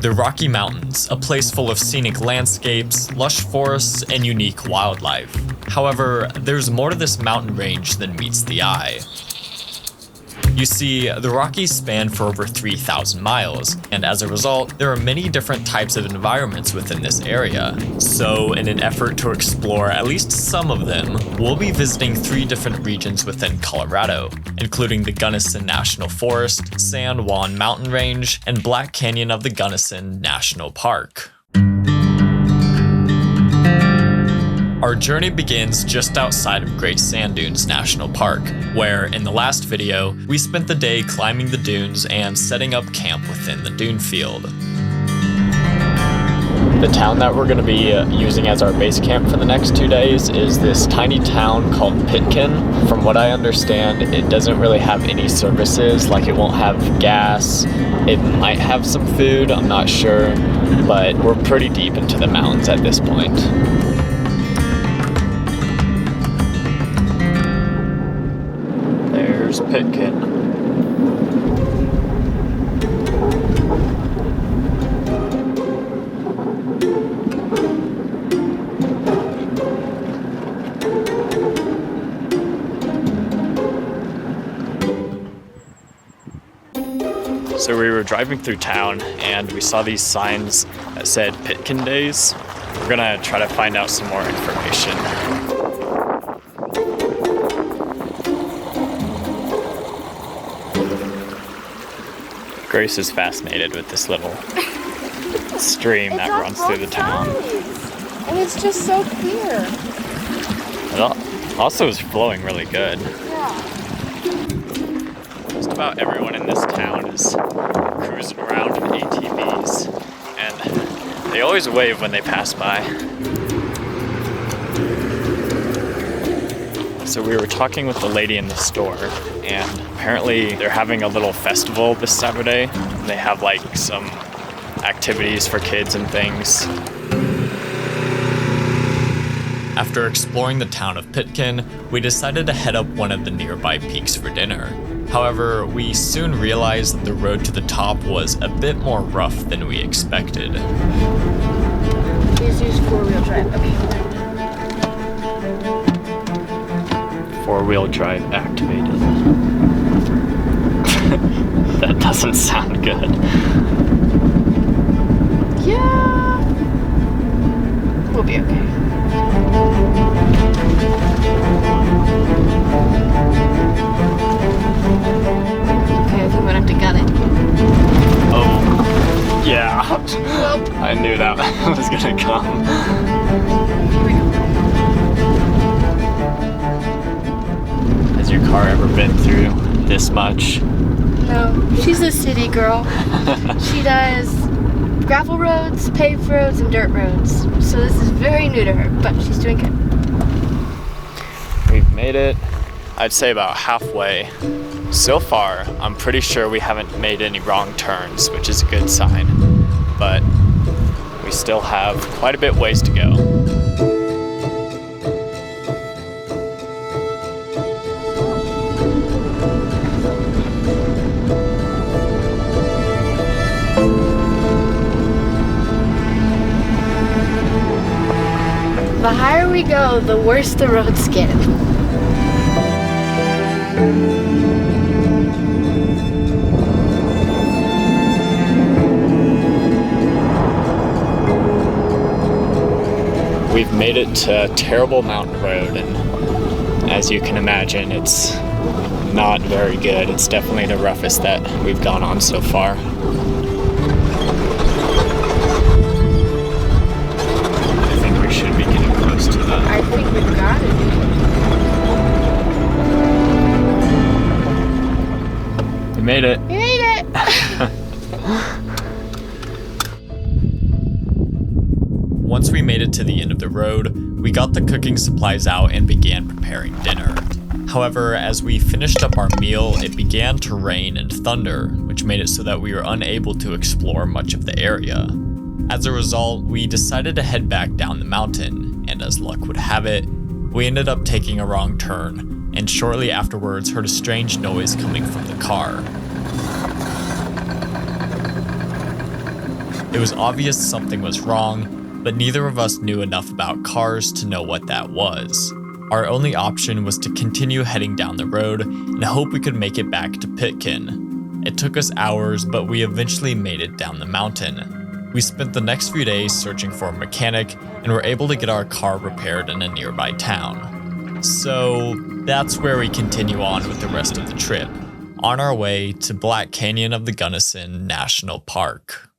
the Rocky Mountains, a place full of scenic landscapes, lush forests, and unique wildlife. However, there's more to this mountain range than meets the eye. You see, the Rockies span for over 3,000 miles, and as a result, there are many different types of environments within this area. So, in an effort to explore at least some of them, we'll be visiting 3 different regions within Colorado, including the Gunnison National Forest, San Juan Mountain Range, and Black Canyon of the Gunnison National Park. Our journey begins just outside of Great Sand Dunes National Park, where, in the last video, we spent the day climbing the dunes and setting up camp within the dune field. The town that we're going to be using as our base camp for the next 2 days is this tiny town called Pitkin. From what I understand, it doesn't really have any services, like it won't have gas. It might have some food, I'm not sure, but we're pretty deep into the mountains at this point. Pitkin. So we were driving through town and we saw these signs that said Pitkin Days. We're gonna try to find out some more information. Grace is fascinated with this little stream that runs through the town. And it's just so clear. It also is flowing really good. Yeah. Just about everyone in this town is cruising around in ATVs, and they always wave when they pass by. So we were talking with the lady in the store, and apparently they're having a little festival this Saturday. They have like some activities for kids and things. After exploring the town of Pitkin, we decided to head up one of the nearby peaks for dinner. However, we soon realized that the road to the top was a bit more rough than we expected. Please use 4-wheel drive. Okay. 4-wheel drive activated. That doesn't sound good. Yeah. We'll be okay. Okay, I think we went up to Gunnin. Oh, yeah. Well, I knew that was gonna come. here we go. Has your car ever been through this much? No, she's a city girl. She does gravel roads, paved roads, and dirt roads. So this is very new to her, but she's doing good. We've made it, I'd say about halfway. So far, I'm pretty sure we haven't made any wrong turns, which is a good sign. But we still have quite a bit ways to go. The higher we go, the worse the roads get. We've made it to Terrible Mountain Road, and as you can imagine, it's not very good. It's definitely the roughest that we've gone on so far. I think we should be getting close to that. I think we've got it. We made it. We made it! Once we made it to the end of the road, we got the cooking supplies out and began preparing dinner. However, as we finished up our meal, it began to rain and thunder, which made it so that we were unable to explore much of the area. As a result, we decided to head back down the mountain, and as luck would have it, we ended up taking a wrong turn, and shortly afterwards heard a strange noise coming from the car. It was obvious something was wrong, but neither of us knew enough about cars to know what that was. Our only option was to continue heading down the road and hope we could make it back to Pitkin. It took us hours, but we eventually made it down the mountain. We spent the next few days searching for a mechanic and were able to get our car repaired in a nearby town. So that's where we continue on with the rest of the trip, on our way to Black Canyon of the Gunnison National Park.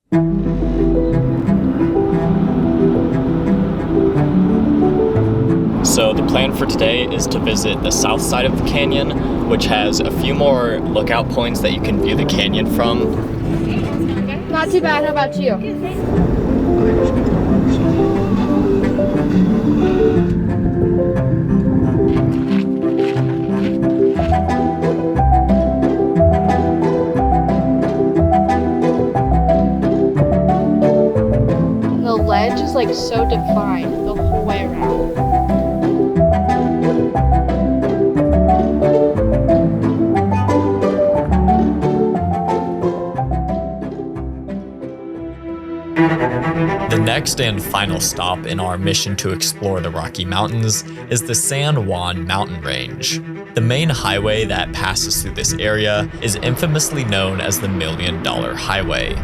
So the plan for today is to visit the south side of the canyon, which has a few more lookout points that you can view the canyon from. Not too bad. How about you? The ledge is like so defined the whole way around. The next and final stop in our mission to explore the Rocky Mountains is the San Juan mountain range. The main highway that passes through this area is infamously known as the $1 Million Highway.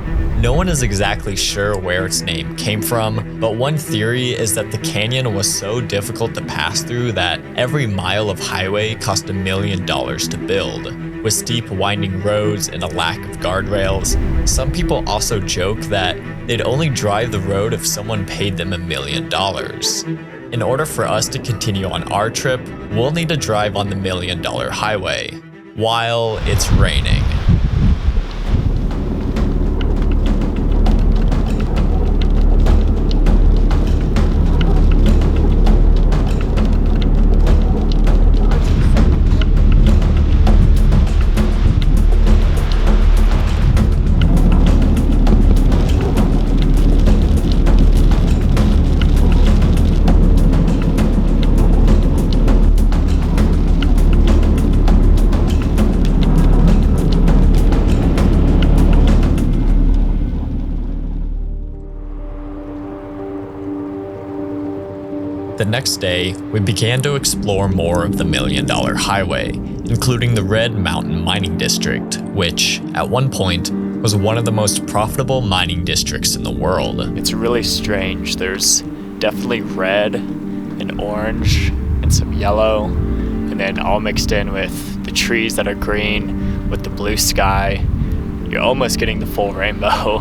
No one is exactly sure where its name came from, but one theory is that the canyon was so difficult to pass through that every mile of highway cost $1 million to build. With steep winding roads and a lack of guardrails, some people also joke that they'd only drive the road if someone paid them $1 million. In order for us to continue on our trip, we'll need to drive on the $1 Million Highway while it's raining. The next day, we began to explore more of the $1 Million Highway, including the Red Mountain Mining District, which, at one point, was one of the most profitable mining districts in the world. It's really strange. There's definitely red and orange and some yellow, and then all mixed in with the trees that are green with the blue sky. You're almost getting the full rainbow.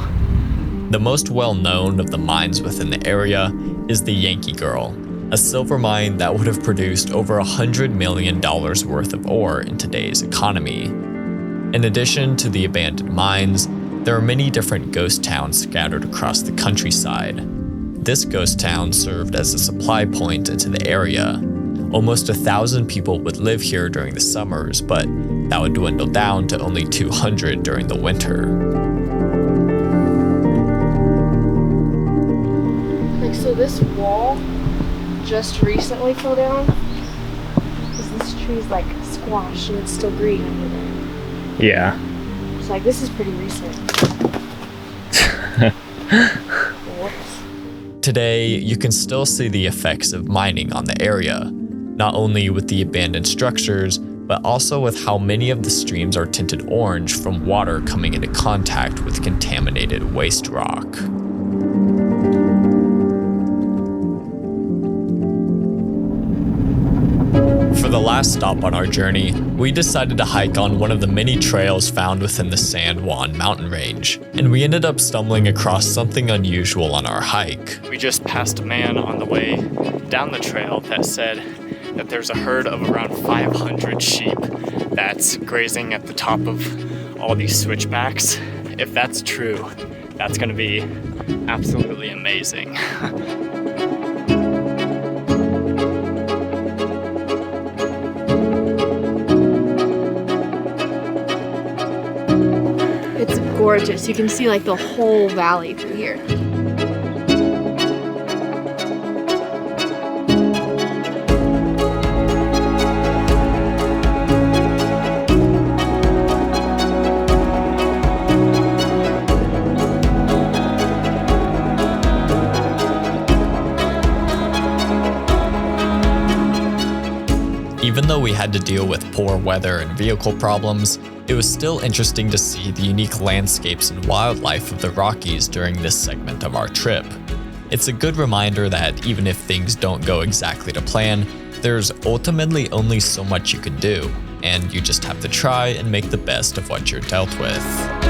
The most well-known of the mines within the area is the Yankee Girl, a silver mine that would have produced over $100 million worth of ore in today's economy. In addition to the abandoned mines, there are many different ghost towns scattered across the countryside. This ghost town served as a supply point into the area. Almost 1,000 people would live here during the summers, but that would dwindle down to only 200 during the winter. So this wall just recently fell down because this tree's like squashed and it's still green under there. Yeah. It's like, this is pretty recent. Whoops. Today, you can still see the effects of mining on the area, not only with the abandoned structures, but also with how many of the streams are tinted orange from water coming into contact with contaminated waste rock. For the last stop on our journey, we decided to hike on one of the many trails found within the San Juan mountain range, and we ended up stumbling across something unusual on our hike. We just passed a man on the way down the trail that said that there's a herd of around 500 sheep that's grazing at the top of all these switchbacks. If that's true, that's gonna be absolutely amazing. It's gorgeous. You can see like the whole valley through here. though we had to deal with poor weather and vehicle problems, it was still interesting to see the unique landscapes and wildlife of the Rockies during this segment of our trip. It's a good reminder that even if things don't go exactly to plan, there's ultimately only so much you can do, and you just have to try and make the best of what you're dealt with.